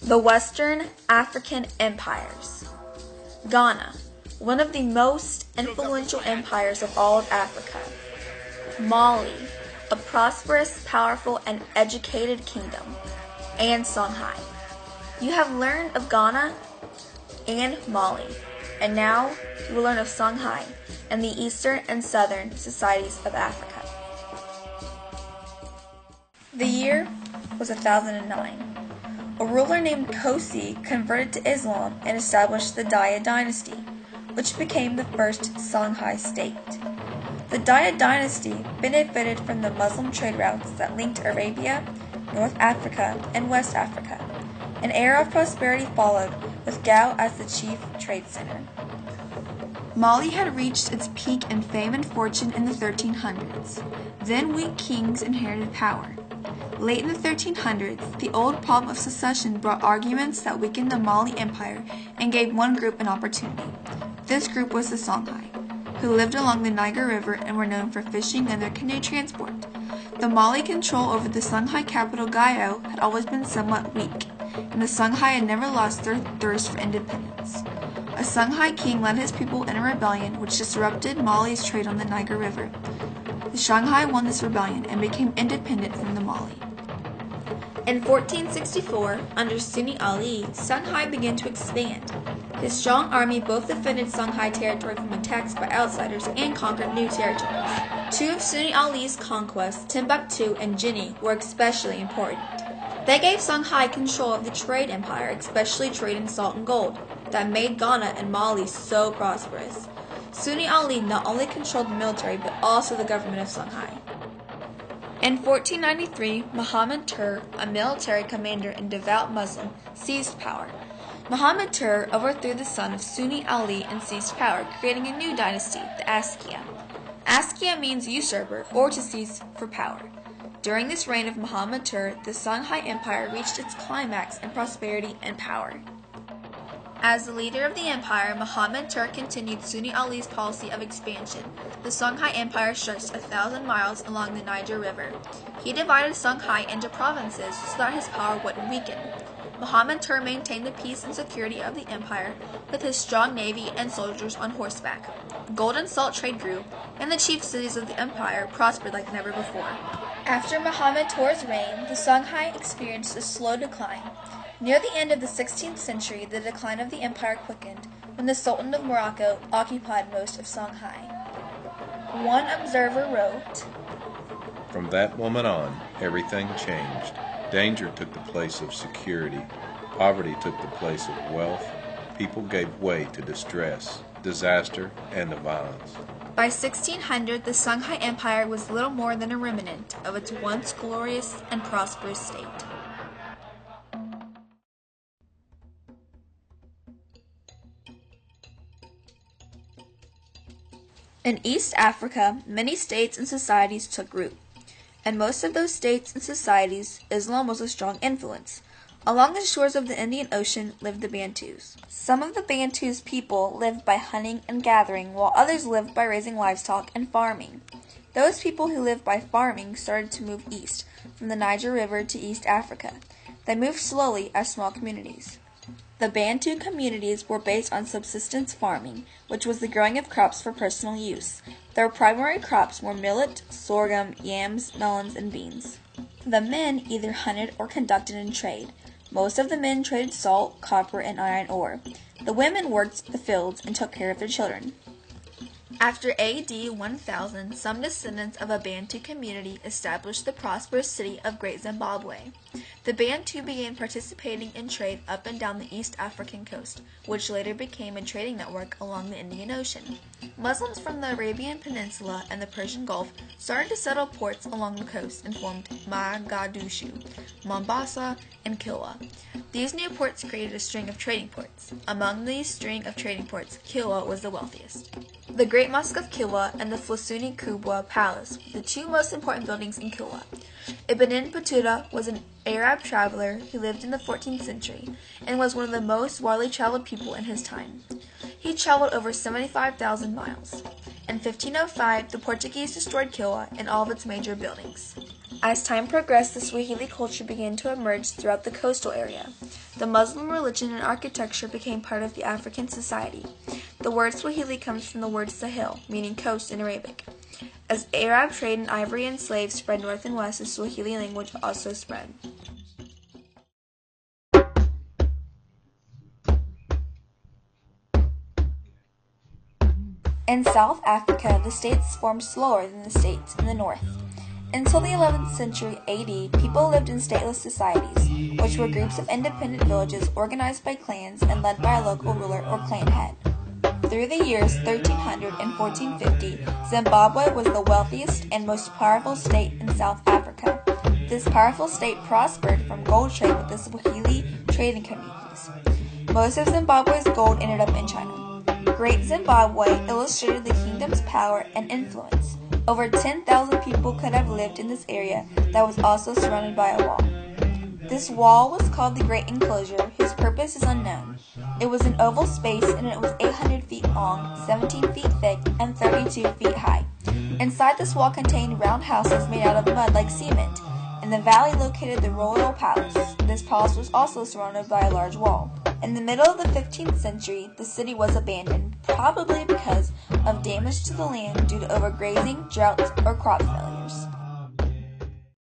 The Western African Empires. Ghana, one of the most influential empires of all of Africa. Mali, a prosperous, powerful, and educated kingdom. And Songhay. You have learned of Ghana and Mali, and now you will learn of Songhay and the Eastern and Southern societies of Africa. The year was 1009. A ruler named Kosi converted to Islam and established the Daya dynasty, which became the first Songhay state. The Daya dynasty benefited from the Muslim trade routes that linked Arabia, North Africa, and West Africa. An era of prosperity followed, with Gao as the chief trade center. Mali had reached its peak in fame and fortune in the 1300s. Then weak kings inherited power. Late in the 1300s, the old problem of succession brought arguments that weakened the Mali Empire and gave one group an opportunity. This group was the Songhay, who lived along the Niger River and were known for fishing and their canoe transport. The Mali control over the Songhay capital Gao had always been somewhat weak, and the Songhay had never lost their thirst for independence. A Songhay king led his people in a rebellion which disrupted Mali's trade on the Niger River. The Songhay won this rebellion and became independent from the Mali. In 1464, under Sunni Ali, Songhay began to expand. His strong army both defended Songhay territory from attacks by outsiders and conquered new territories. Two of Sunni Ali's conquests, Timbuktu and Guinea, were especially important. They gave Songhay control of the trade empire, especially trade in salt and gold, that made Ghana and Mali so prosperous. Sunni Ali not only controlled the military but also the government of Songhay. In 1493, Muhammad Tur, a military commander and devout Muslim, seized power. Muhammad Tur overthrew the son of Sunni Ali and seized power, creating a new dynasty, the Askia. Askia means usurper or to seize for power. During this reign of Muhammad Tur, the Songhay Empire reached its climax in prosperity and power. As the leader of the empire, Muhammad Tur continued Sunni Ali's policy of expansion. The Songhay Empire stretched 1,000 miles along the Niger River. He divided Songhay into provinces so that his power wouldn't weaken. Muhammad Tur maintained the peace and security of the empire with his strong navy and soldiers on horseback. Gold and salt trade grew, and the chief cities of the empire prospered like never before. After Muhammad Tur's reign, the Songhay experienced a slow decline. Near the end of the 16th century, the decline of the empire quickened when the Sultan of Morocco occupied most of Songhay. One observer wrote, "From that moment on, everything changed. Danger took the place of security. Poverty took the place of wealth. People gave way to distress, disaster, and to violence." By 1600, the Songhay Empire was little more than a remnant of its once glorious and prosperous state. In East Africa, many states and societies took root. In most of those states and societies, Islam was a strong influence. Along the shores of the Indian Ocean lived the Bantus. Some of the Bantus people lived by hunting and gathering, while others lived by raising livestock and farming. Those people who lived by farming started to move east, from the Niger River to East Africa. They moved slowly as small communities. The Bantu communities were based on subsistence farming, which was the growing of crops for personal use. Their primary crops were millet, sorghum, yams, melons, and beans. The men either hunted or conducted in trade. Most of the men traded salt, copper, and iron ore. The women worked the fields and took care of their children. After AD 1000, some descendants of a Bantu community established the prosperous city of Great Zimbabwe. The Bantu began participating in trade up and down the East African coast, which later became a trading network along the Indian Ocean. Muslims from the Arabian Peninsula and the Persian Gulf started to settle ports along the coast and formed Mogadishu, Mombasa, and Kilwa. These new ports created a string of trading ports. Among these string of trading ports, Kilwa was the wealthiest. The Great Mosque of Kilwa and the Flusuni Kubwa Palace were the two most important buildings in Kilwa. Ibn Battuta was an Arab traveler who lived in the 14th century and was one of the most widely traveled people in his time. He traveled over 75,000 miles. In 1505, the Portuguese destroyed Kilwa and all of its major buildings. As time progressed, the Swahili culture began to emerge throughout the coastal area. The Muslim religion and architecture became part of the African society. The word Swahili comes from the word Sahel, meaning coast in Arabic. As Arab trade in ivory and slaves spread north and west, the Swahili language also spread. In South Africa, the states formed slower than the states in the north. Until the 11th century AD, people lived in stateless societies, which were groups of independent villages organized by clans and led by a local ruler or clan head. Through the years 1300 and 1450, Zimbabwe was the wealthiest and most powerful state in South Africa. This powerful state prospered from gold trade with the Swahili trading communities. Most of Zimbabwe's gold ended up in China. Great Zimbabwe illustrated the kingdom's power and influence. Over 10,000 people could have lived in this area that was also surrounded by a wall. This wall was called the Great Enclosure, whose purpose is unknown. It was an oval space and it was 800 feet long, 17 feet thick, and 32 feet high. Inside this wall contained round houses made out of mud like cement. In the valley located the royal palace. This palace was also surrounded by a large wall. In the middle of the 15th century, the city was abandoned, probably because of damage to the land due to overgrazing, droughts, or crop failure.